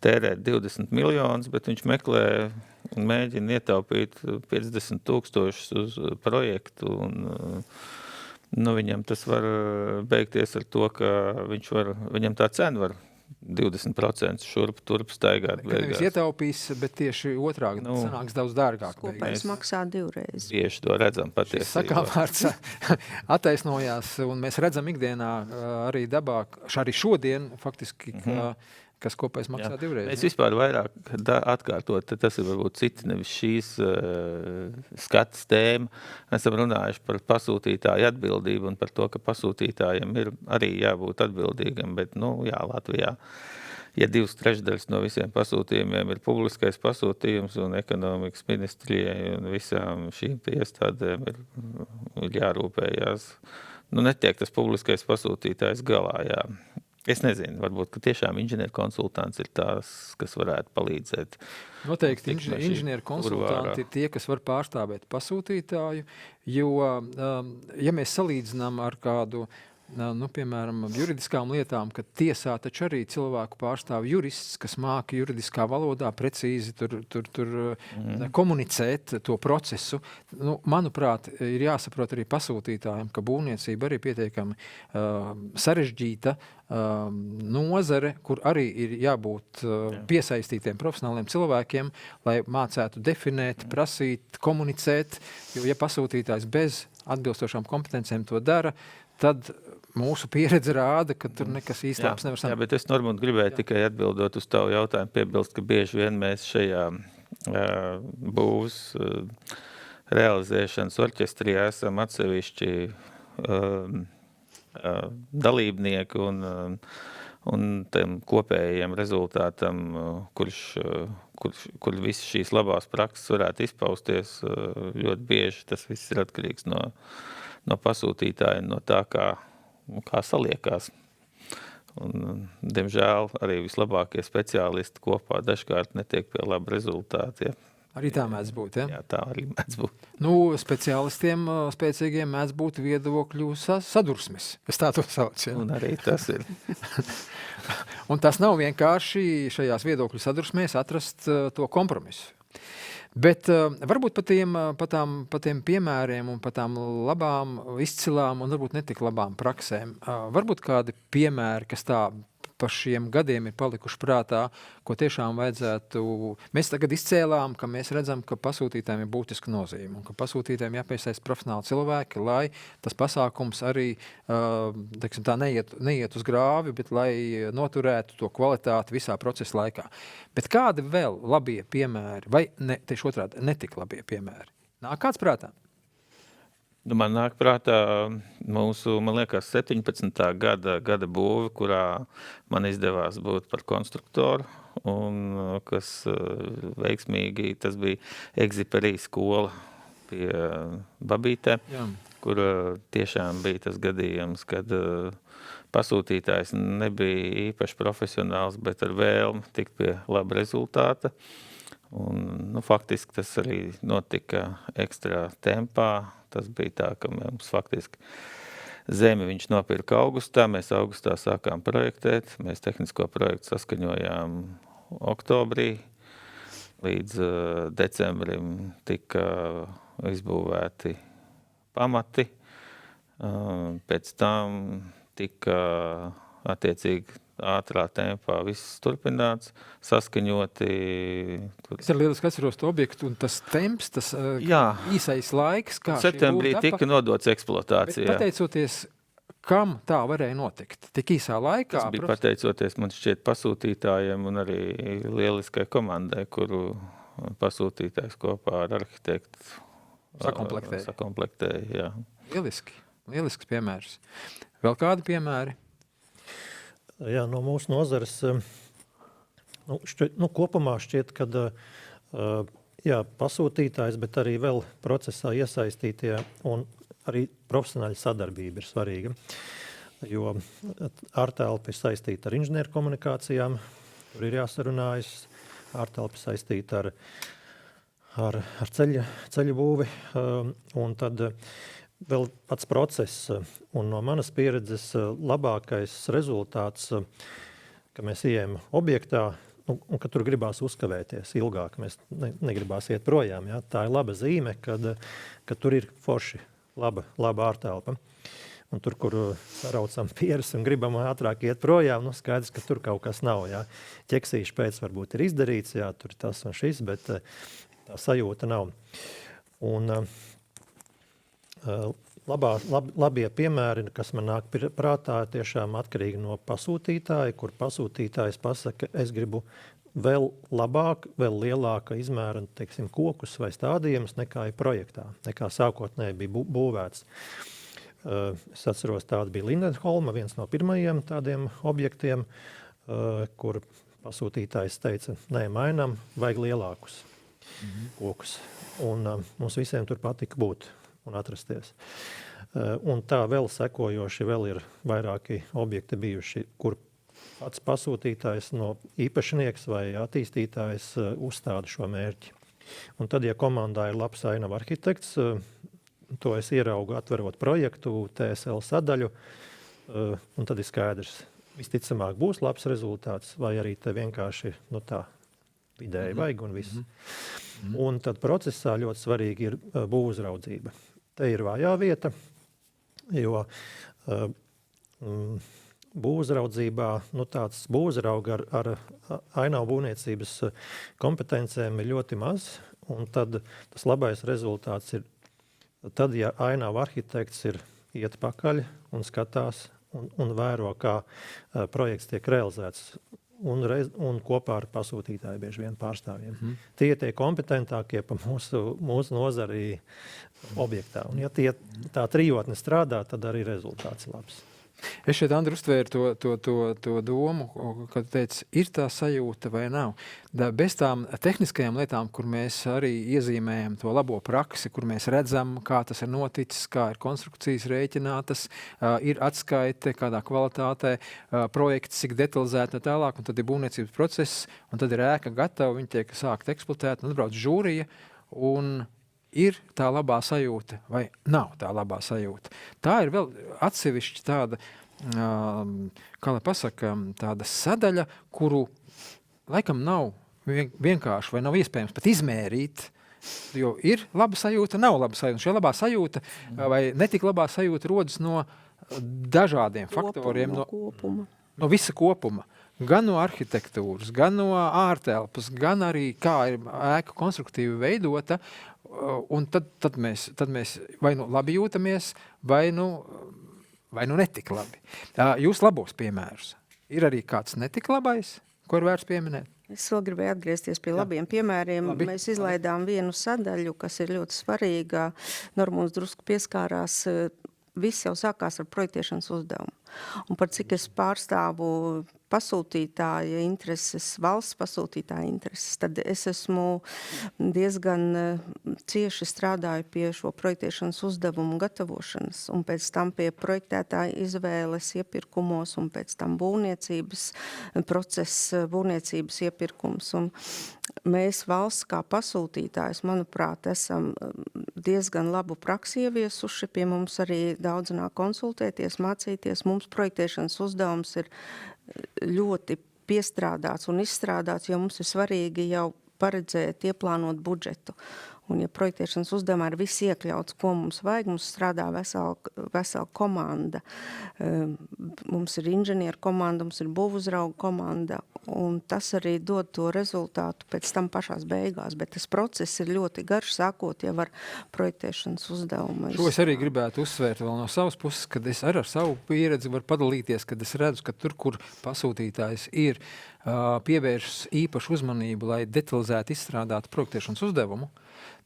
tērēt 20 miljonus, bet viņš meklē un mēģina ietaupīt 50 000 uz projektu. Un, viņam tas var beigties ar to, ka viņam tā cena var 20% šurp turp staigāt. Kad nevis ietaupīs, bet tieši otrāk sanāks daudz dārgāk. Kopējs maksā 2 reizes. Tieši to redzam patiesībā. Sakāvārds attaisnojās, un mēs redzam ikdienā arī dabā, arī šodien faktiski, kas kopējs maksā 2 reizes. Mēs vispār vairāk atkārtot, tas ir varbūt citi, nevis šīs skatas tēma. Esam runājuši par pasūtītāju atbildību un par to, ka pasūtītājiem ir arī jābūt atbildīgam, bet, Latvijā, ja 2/3 no visiem pasūtījumiem ir publiskais pasūtījums un ekonomikas ministrijai un visām šīm iestādēm ir jārūpējās. Netiek tas publiskais pasūtītājs galā, jā. Es nezinu, varbūt, ka tiešām inženieru konsultants ir tās, kas varētu palīdzēt. Noteikti inženieru konsultanti ir tie, kas var pārstāvēt pasūtītāju, jo, ja mēs salīdzinām ar kādu, piemēram, juridiskām lietām, kad tiesā taču arī cilvēku pārstāv jurists, kas māka juridiskā valodā precīzi tur komunicēt to procesu. Manuprāt, ir jāsaprot arī pasūtītājiem, ka būvniecība arī pietiekami sarežģīta nozare, kur arī ir jābūt piesaistītiem profesionāliem cilvēkiem, lai mācētu definēt, prasīt, komunicēt, jo ja pasūtītājs bez atbilstošām kompetencijām to dara, tad mūsu pieredze rāda, ka tur nekas īsti labs nevar sanākt. Jā, bet es, Normund, gribēju tikai atbildot uz tavu jautājumu, piebilst, ka bieži vien mēs šajā būvs realizēšanas orķestrī esam atsevišķi dalībnieki un tam kopējiem rezultātam, kur visas šīs labās prakses varētu izpausties, ļoti bieži tas viss ir atkarīgs no pasūtītāja, no tā, kā saliekās. Un, diemžēl, arī vislabākie speciālisti kopā dažkārt netiek pie laba rezultāti. Ja. Arī tā mēdz būt, ja? Jā, tā arī mēdz būt. Speciālistiem spēcīgiem mēdz būt viedokļu sadursmes. Es tā to saucu, ja? Un arī tas ir. Un tas nav vienkārši šajās viedokļu sadursmēs atrast to kompromisu. Bet varbūt pa tiem piemēriem un pa tām labām, izcilām un varbūt netik labām praksēm, varbūt kādi piemēri, kas tā pa šiem gadiem ir palikuši prātā, ko tiešām vajadzētu. Mēs tagad izcēlām, ka mēs redzam, ka pasūtītājiem ir būtiska nozīme un ka pasūtītājiem jāpiesaist profesionāli cilvēki, lai tas pasākums arī tā neiet uz grāvi, bet lai noturētu to kvalitāti visā procesa laikā. Bet kādi vēl labie piemēri, vai tieši otrādi netik labie piemēri? Nāk kāds prātā? Man nāk prātā mūsu, man liekas, 17. gada būve, kurā man izdevās būt par konstruktoru, un kas veiksmīgi, tas bija Exuperī skola pie Babītē, kur tiešām bija tas gadījums, kad pasūtītājs nebija īpaši profesionāls, bet ar vēlmi tikt pie laba rezultāta. Un, faktiski tas arī notika ekstrā tempā. Tas bija tā, ka mums faktiski zemi viņš nopirka augustā. Mēs augustā sākām projektēt. Mēs tehnisko projektu saskaņojām oktobrī. Līdz decembrim tika izbūvēti pamati. Pēc tam tika attiecīgi ātrā tempā viss turpināts, saskaņoti. Es ar lieliski atceros to objektu, un tas temps, tas īsais laiks, kā septembrī tika nodots eksploatācijā. Bet pateicoties, kam tā varēja notikt? Tik īsā laikā? Tas bija pateicoties, man šķiet, pasūtītājiem un arī lieliskai komandai, kuru pasūtītājs kopā ar arhitektu sakomplektēja. Jā. Lielisks piemērs. Vēl kādi piemēri? Jā, no mūsu nozares kopumā šķiet, kad pasūtītājs, bet arī vēl procesā iesaistītie un arī profesionāļa sadarbība ir svarīga. Jo ārtelpa ir saistīta ar inženieru komunikācijām, tur ir jāsarunājas, ārtelpa ir saistīta ar ceļu būvi, un tad vēl pats process, un no manas pieredzes labākais rezultāts, ka mēs ieejam objektā, un ka tur gribās uzkavēties ilgāk, mēs negribās iet projām. Ja? Tā ir laba zīme, kad tur ir forši laba ārtelpa. Un tur, kur saraucam pieres un gribam ātrāk iet projām, skaidrs, ka tur kaut kas nav. Ja? Ķeksīši pēc varbūt ir izdarīts, jā, tur tas un šis, bet tā sajūta nav. Un labie piemēri, kas man nāk prātā, ir tiešām atkarīgi no pasūtītāja, kur pasūtītājs pasaka, es gribu vēl labāk, vēl lielāka izmēra, teiksim, kokus vai stādījumus nekā ir projektā, nekā sākotnēji bija būvēts. Es atceros, tāda bija Lindenholma, viens no pirmajiem tādiem objektiem, kur pasūtītājs teica, nē, mainam, vajag lielākus kokus. Un mums visiem tur patika būt un atrasties. Un tā vēl sekojoši vēl ir vairāki objekti bijuši, kur pats pasūtītājs no īpašnieks vai attīstītājs uzstāda šo mērķi. Un tad, ja komandā ir labs ainava arhitekts, to es ieraugu atverot projektu, TSL sadaļu, un tad ir skaidrs, visticamāk būs labs rezultāts, vai arī te vienkārši tā vidēji vajag un viss. Un tad procesā ļoti svarīgi ir būvuzraudzība. Te ir vājā vieta, jo būvuzraudzībā tāds būvuzrauga ar ainavu būvniecības kompetencēm ir ļoti maz, un tad tas labais rezultāts ir tad, ja ainava arhitekts iet pakaļ un skatās un vēro, kā projekts tiek realizēts, un kopā ar pasūtītāju bieži vien pārstāvjiem. Tie tie kompetentākie pa mūsu nozarī objektā. Un ja tā trijotne strādā, tad arī rezultāts labs. Es šeit, Andri, uztvēru to domu, kad teici, ir tā sajūta vai nav. Bez tām tehniskajām lietām, kur mēs arī iezīmējam to labo praksi, kur mēs redzam, kā tas ir noticis, kā ir konstrukcijas rēķinātas, ir atskaite, kādā kvalitātē, projekts, cik detalizēti un tālāk, un tad ir būvniecības process, un tad ir ēka gatava, viņi tiek sākt eksploatēt, un atbrauc žūrija, un ir tā labā sajūta vai nav tā labā sajūta. Tā ir vēl atsevišķi tāda, kā lai pasaka, tāda sadaļa, kuru laikam nav vienkārši vai nav iespējams pat izmērīt, jo ir laba sajūta, nav laba sajūta. Šī labā sajūta vai netik labā sajūta rodas no dažādiem faktoriem. No visa kopuma. Gan no arhitektūras, gan no ārtelpas, gan arī kā ir ēka konstruktīvi veidota, un tad mēs vai nu labi jūtamies, vai nu netik labi. Jūs labos piemērus. Ir arī kāds netik labais, ko ir vērts pieminēt? Es vēl gribēju atgriezties pie labiem piemēriem. Labi. Mēs izlaidām vienu sadaļu, kas ir ļoti svarīga. Normūns drusku pieskārās. Viss jau sākās ar projektēšanas uzdevumu. Un par cik es pārstāvu pasūtītāja intereses, valsts pasūtītāja intereses, tad es esmu diezgan cieši strādāju pie šo projektēšanas uzdevumu gatavošanas, un pēc tam pie projektētāja izvēles iepirkumos, un pēc tam būvniecības process, būvniecības iepirkums. Un mēs valsts kā pasūtītājs, manuprāt, esam diezgan labu praksi ieviesuši. Pie mums arī daudz nāk konsultēties, mācīties. Mums projektēšanas uzdevums ir ļoti piestrādāts un izstrādāts, jo mums ir svarīgi jau paredzēt, ieplānot budžetu. Un ja projektēšanas uzdevumā ir viss iekļauts, ko mums vajag, mums strādā vesela komanda. Mums ir inženieru komanda, mums ir būvuzrauga komanda, un tas arī dod to rezultātu pēc tam pašās beigās. Bet tas process ir ļoti garš, sākot jau ar projektēšanas uzdevumu. Šo es arī gribētu uzsvērt vēl no savas puses, kad es arī ar savu pieredzi varu padalīties, kad es redzu, ka tur, kur pasūtītājs ir pievēršas īpašu uzmanību, lai detalizēti izstrādātu projektēšanas uzdevumu,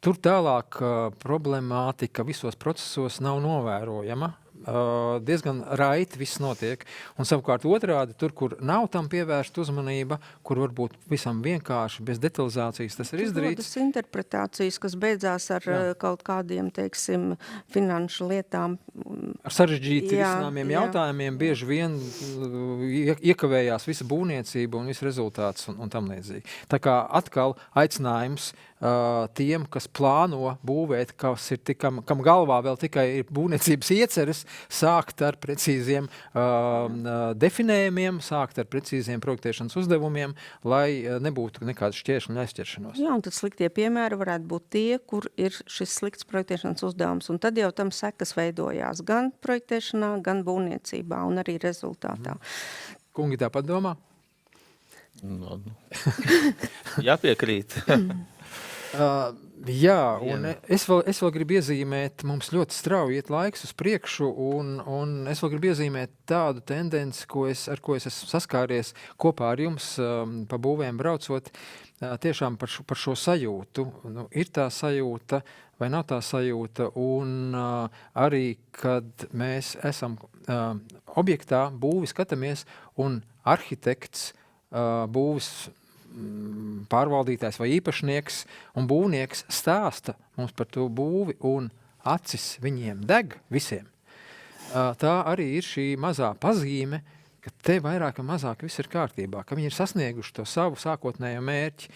tur tālāk problemātika visos procesos nav novērojama. diezgan raiti viss notiek. Un savukārt otrādi, tur, kur nav tam pievērsta uzmanība, kur varbūt visam vienkārši, bez detalizācijas tas ir izdarīts. Tas interpretācijas, kas beidzās ar kaut kādiem, teiksim, finanšu lietām. Ar sarežģīti risināmiem jautājumiem bieži vien iekavējās visa būvniecība un viss rezultāts un tam līdzīgi. Tā kā atkal aicinājums tiem, kas plāno būvēt, kam galvā vēl tikai ir būvniecības ieceres, sākt ar precīziem definējumiem, sākt ar precīziem projektēšanas uzdevumiem, lai nebūtu nekāda šķēršļa un aizķeršanos. Jā, un tad sliktie piemēri varētu būt tie, kur ir šis slikts projektēšanas uzdevums, un tad jau tam sekas veidojās gan projektēšanā, gan būvniecībā un arī rezultātā. Kungi tāpat domā? No, jāpiekrīt. Jā, un es vēl gribu iezīmēt, mums ļoti strauji iet laiks uz priekšu, un es vēl gribu iezīmēt tādu tendenci, ar ko es esmu saskāries kopā ar jums pa būvēm braucot, tiešām par šo sajūtu. Nu, ir tā sajūta vai nav tā sajūta, un arī, kad mēs esam objektā, būvi skatāmies, un arhitekts būvis pārvaldītājs vai īpašnieks un būvnieks stāsta mums par to būvi un acis viņiem deg visiem. Tā arī ir šī mazā pazīme, ka te vairāk un mazāk viss ir kārtībā, ka viņi ir sasnieguši to savu sākotnējo mērķi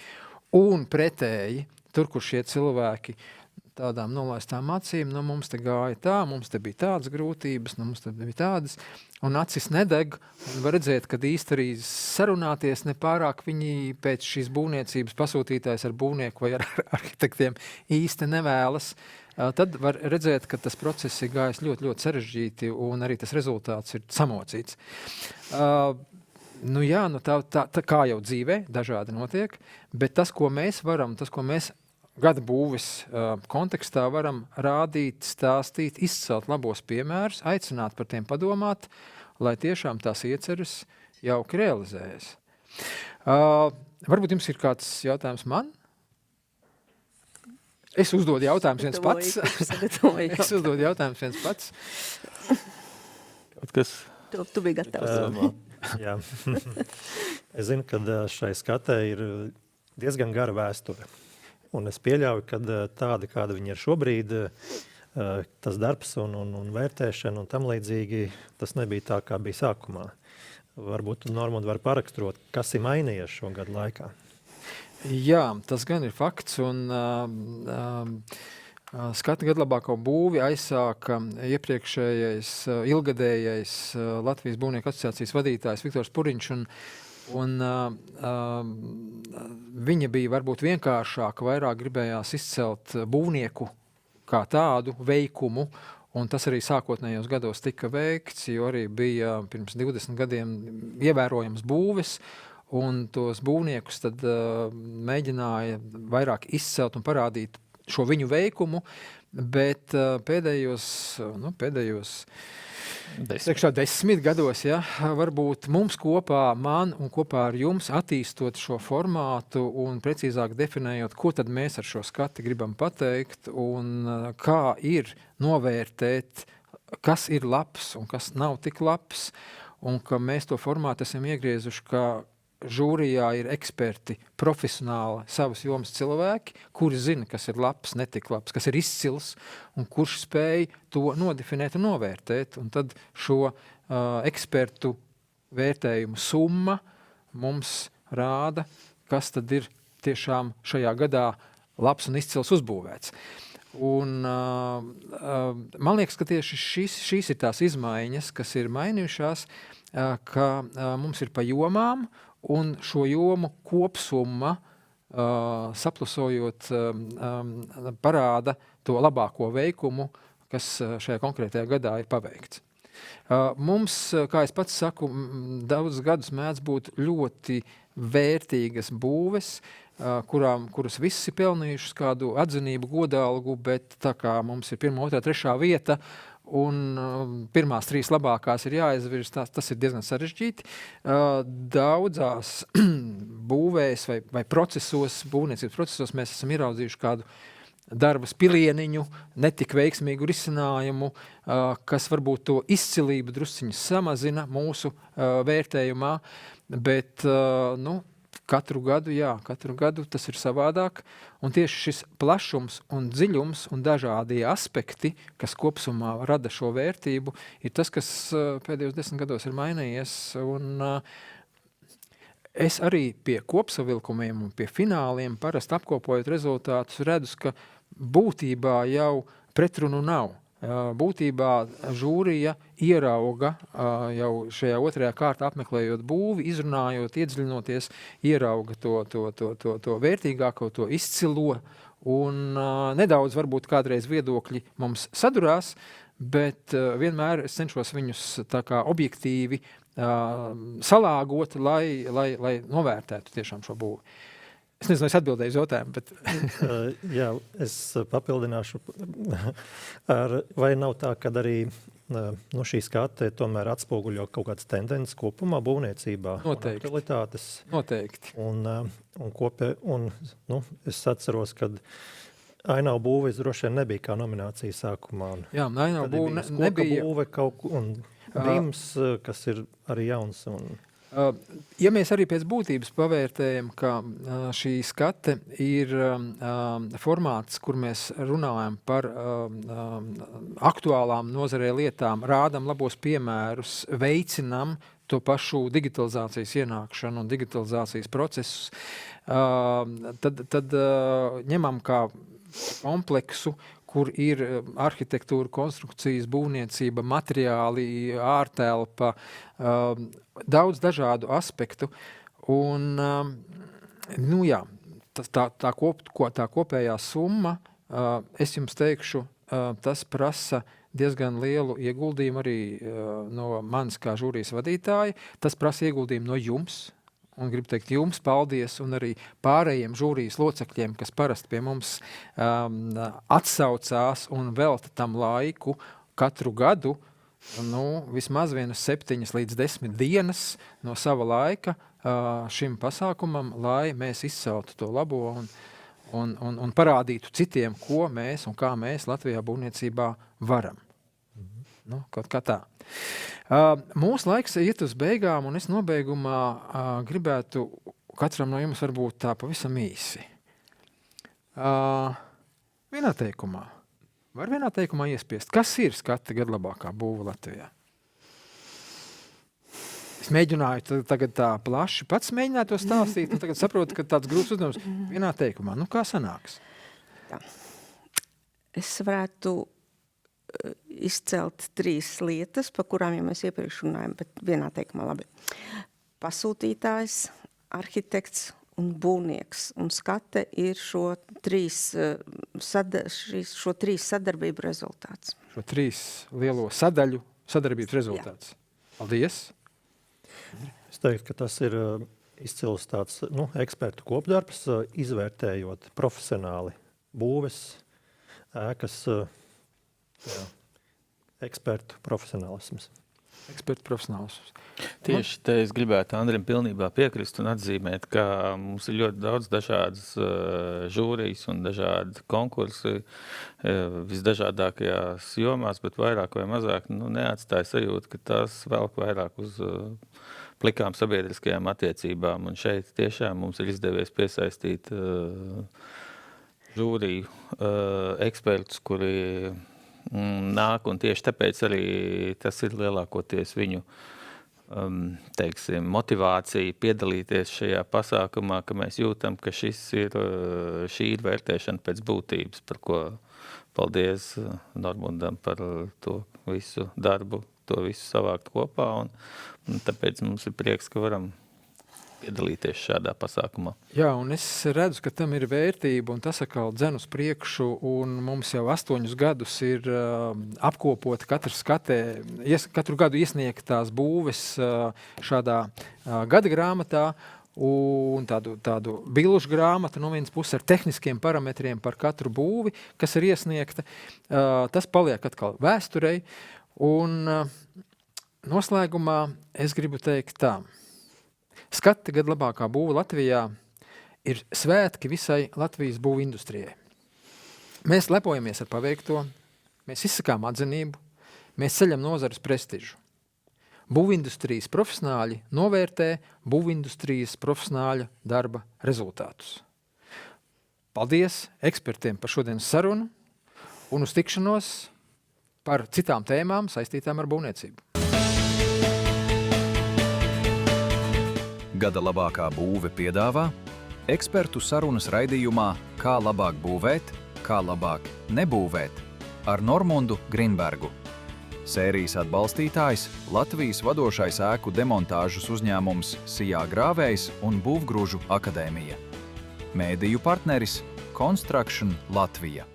un pretēji, tur, kur šie cilvēki tādām nolaistām acīm, mums te gāja tā, mums te bija tādas grūtības, mums te bija tādas, un acis nedeg, un var redzēt, kad īsti arī sarunāties nepārāk viņi pēc šīs būvniecības pasūtītājs ar būvnieku vai ar arhitektiem īsti nevēlas, tad var redzēt, ka tas process ir gājis ļoti, ļoti sarežģīti, un arī tas rezultāts ir samocīts. Tā kā jau dzīvē dažādi notiek, bet tas, ko mēs gada būves kontekstā varam rādīt, stāstīt, izcelt labos piemērus, aicināt par tiem padomāt, lai tiešām tās ieceres jauki realizējas. Varbūt jums ir kāds jautājums man? Es uzdodu jautājumus viens pats. Kaut kas? Tu biji gatavs. Jā. Es zinu, ka šai skatē ir diezgan gara vēsture. Un es pieļauju, ka tāda, kāda viņa ir šobrīd, tas darbs un vērtēšana un tam līdzīgi, tas nebija tā, kā bija sākumā. Varbūt Normund var paraksturot, kas ir mainījies šo gadu laikā. Jā, tas gan ir fakts, un skata gadlabāko būvi aizsāka iepriekšējais ilgadējais Latvijas būvnieku asociācijas vadītājs Viktors Puriņš, un viņa bija varbūt vienkāršāka, vairāk gribējās izcelt būvnieku kā tādu veikumu, un tas arī sākotnējos gados tika veikts, jo arī bija pirms 20 gadiem ievērojams būves, un tos būvniekus tad mēģināja vairāk izcelt un parādīt šo viņu veikumu, bet pēdējos 10 gados, varbūt mums kopā, man un kopā ar jums attīstot šo formātu un precīzāk definējot, ko tad mēs ar šo skati gribam pateikt un kā ir novērtēt, kas ir labs un kas nav tik labs, un ka mēs to formātu esam iegriezuši, ka žūrijā ir eksperti, profesionāli savas jomas cilvēki, kuri zina, kas ir labs, netik labs, kas ir izcils un kurš spēj to nodefinēt un novērtēt. Un tad šo ekspertu vērtējumu summa mums rāda, kas tad ir tiešām šajā gadā labs un izcils uzbūvēts. Un man liekas, ka tieši šīs ir tās izmaiņas, kas ir mainījušās, ka mums ir pa jomām, un šo jomu kopsumma, saplusojot, parāda to labāko veikumu, kas šajā konkrētajā gadā ir paveikts. Mums, kā es pats saku, daudz gadus mēdz būt ļoti vērtīgas būves, kuras viss ir pelnījušas kādu atzinību, godalgu, bet tā kā mums ir 1., 2., 3. vieta, un pirmās 3 labākās ir jāizvirz, tas ir diezgan sarežģīti. Daudzās būvēs vai procesos, būvniecības procesos mēs esam ieraudzījuši kādu darbas pilieniņu, netik veiksmīgu risinājumu, kas varbūt to izcilību drusciņu samazina mūsu vērtējumā, bet, katru gadu tas ir savādāk, un tieši šis plašums un dziļums un dažādie aspekti, kas kopsumā rada šo vērtību, ir tas, kas pēdējos 10 gados ir mainījies, un es arī pie kopsavilkumiem un pie fināliem parasti apkopojot rezultātus redzu, ka būtībā jau pretrunu nav. Būtībā žūrija ierauga jau šajā otrajā kārtā apmeklējot būvi, izrunājot, iedziļinoties, ierauga to vērtīgāko, to izcilo, un nedaudz varbūt kādreiz viedokļi mums sadurās, bet vienmēr es cenšos viņus tā kā objektīvi salāgot, lai novērtētu tiešām šo būvi. Es nezinu, es atbildēju uz jautājumu, bet... Jā, es papildināšu. Vai nav tā, kad arī šī skate tomēr atspoguļo kaut kādas tendences kopumā būvniecībā? Noteikti. Aktualitātes. Noteikti. Un es atceros, kad Ainavu būve droši vien nebija kā nominācija sākumā. Jā, Ainavu būve nebija. Būve kaut un Vims, kas ir arī jauns un... Ja mēs arī pēc būtības pavērtējam, ka šī skate ir formāts, kur mēs runājam par aktuālām nozarē lietām, rādam labos piemērus, veicinam to pašu digitalizācijas ienākšanu un digitalizācijas procesus, tad ņemam kā kompleksu, kur ir arhitektūra, konstrukcijas, būvniecība, materiāli, ārtelpa, daudz dažādu aspektu. Un, tā kopējā summa, es jums teikšu, tas prasa diezgan lielu ieguldījumu arī no manis kā žūrijas vadītāja. Tas prasa ieguldījumu no jums. Un gribu teikt jums paldies un arī pārējiem žūrijas locekļiem, kas parasti pie mums atsaucās un velta tam laiku katru gadu, vismaz 7 līdz 10 dienas no sava laika šim pasākumam, lai mēs izceltu to labo un parādītu citiem, ko mēs un kā mēs Latvijā būvniecībā varam. Kaut kā tā. Mūsu laiks iet uz beigām, un es nobeigumā gribētu katram no jums varbūt tā pavisam īsi. Vienā teikumā. Var vienā teikumā iespiest. Kas ir skate gadlabākā būva Latvijā? Es mēģināju tagad tā plaši pats mēģināt to stāstīt, un tagad saprotu, ka tāds grūts uzdevums vienā teikumā. Kā sanāks? Tā. Es varētu izcelt 3 lietas, par kurām jau mēs iepriekš runājam, bet vienā teikumā labi. Pasūtītājs, arhitekts un būvnieks. Un skate ir šo 3 sadarbību rezultāts. Šo 3 lielo sadaļu sadarbības rezultāts. Jā. Paldies! Es teiktu, ka tas ir izcils tāds ekspertu kopdarbs, izvērtējot profesionāli būves, ēkas, ekspertu profesionālisms. Ekspertu profesionālisms. Tieši te es gribētu Andrim pilnībā piekrist un atzīmēt, ka mums ir ļoti daudz dažādas žūrijas un dažādi konkursi visdažādākajās jomās, bet vairāk vai mazāk neatstāja sajūtu, ka tas velk vairāk uz plikām sabiedriskajām attiecībām. Un šeit tiešām mums ir izdevies piesaistīt žūriju ekspertus, kuri nāk, un tieši tāpēc arī tas ir lielākoties viņu motivācija piedalīties šajā pasākumā, ka mēs jūtam, ka šī ir vērtēšana pēc būtības, par ko paldies Normundam par to visu darbu, to visu savākt kopā, un tāpēc mums ir prieks, ka varam piedalīties šādā pasākumā. Jā, un es redzu, ka tam ir vērtība, un tas atkal dzen uz priekšu, un mums jau 8 gadus ir apkopot katru gadu iesniegtās būves šādā gada grāmatā, un tādu bilžu grāmatu no vienas puses ar tehniskiem parametriem par katru būvi, kas ir iesniegta. Tas paliek atkal vēsturei, un noslēgumā es gribu teikt tā. Skate gadlabākā būva Latvijā ir svētki visai Latvijas būvu industrijai. Mēs lepojamies ar paveikto, mēs izsakām atzinību, mēs ceļam nozares prestižu. Būvindustrijas profesionāļi novērtē būvindustrijas profesionāļa darba rezultātus. Paldies ekspertiem par šodienas sarunu un uz tikšanos par citām tēmām saistītām ar būvniecību. Gada labākā būve piedāvā ekspertu sarunas raidījumā Kā labāk būvēt, kā labāk nebūvēt ar Normundu Grinbergu. Sērijas atbalstītājs Latvijas vadošais ēku demontāžas uzņēmums Sijā Grāvējs un Būvgrūžu akadēmija. Mēdīju partneris Construction Latvija.